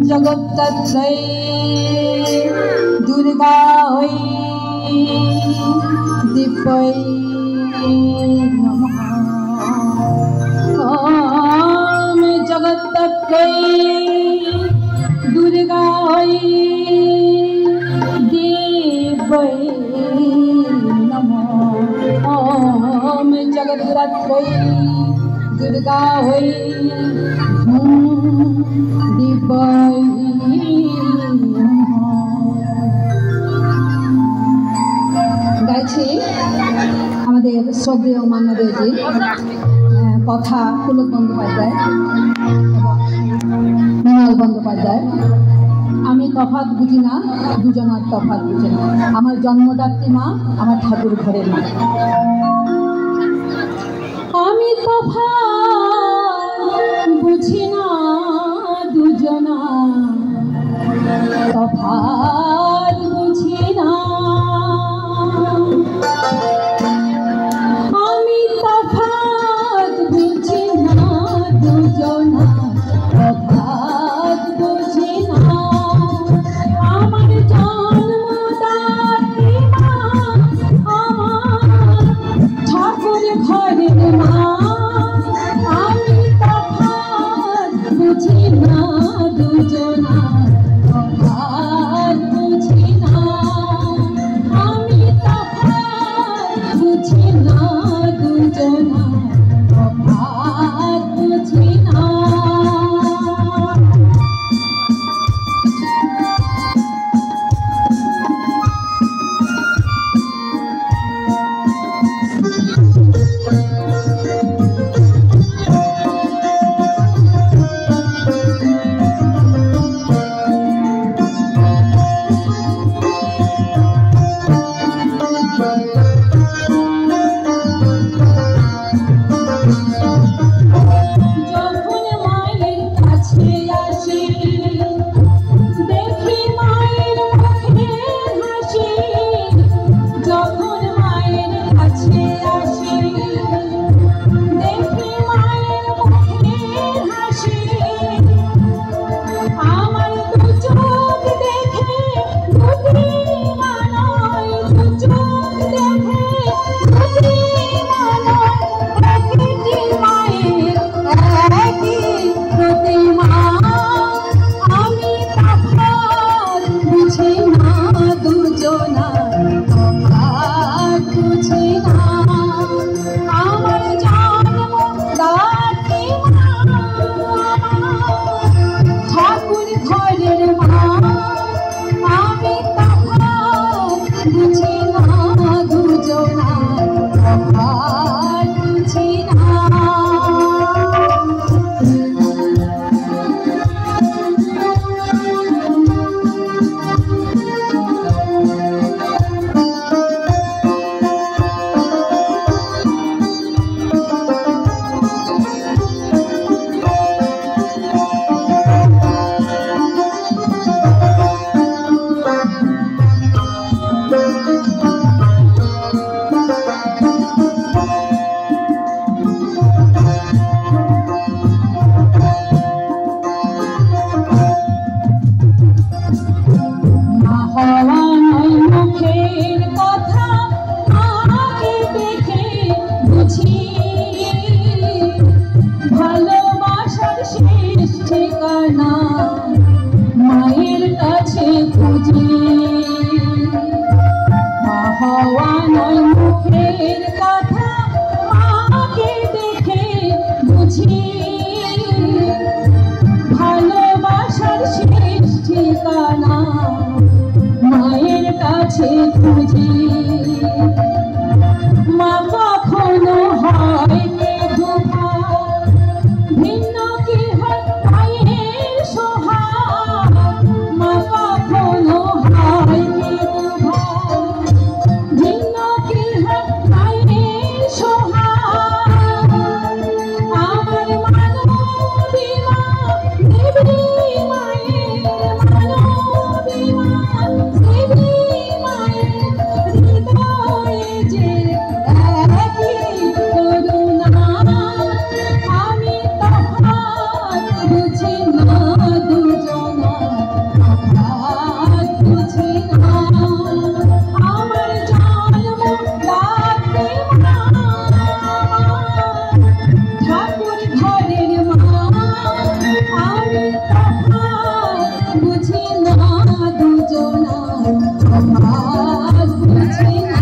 जगत्तत्रै दुर्गा होइ दिव्यै नमः। ॐ जगत्तत्रै दुर्गा होइ दिव्यै नमः। ॐ जगत्तत्रै दुर्गा होइ গাইছি আমাদের শ্রদ্ধেয় মান্যদেবজি কথা পুলক বন্দ্যোপাধ্যায় মৃণাল বন্দ্যোপাধ্যায়। আমি তফাৎ বুঝি না, দুজনার তফাৎ বুঝি না। আমার জন্মদাত্রী মা, আমার ঠাকুর ঘরের মা। আমি তফাৎ বুঝি না, দুজনা তফাৎ বুঝি না। আমি তফাৎ বুঝি না, দুজনা তফাৎ বুঝি না। আমার জন্মদাত্রী মা, আমার ঠাকুর ঘরের মা। আমি তফাৎ বুঝি না, দুজনা তফাৎ বুঝি না। আমি তফাৎ বুঝি না, দুজনা তফাৎ বুঝি না। বুঝি না দুজনার তফাৎ বুঝি না। আমার জন্মদাত্রী মা ঠাকুর ঘরের মা, আমি তফাৎ বুঝি না দুজনার তফাৎ বুঝি না।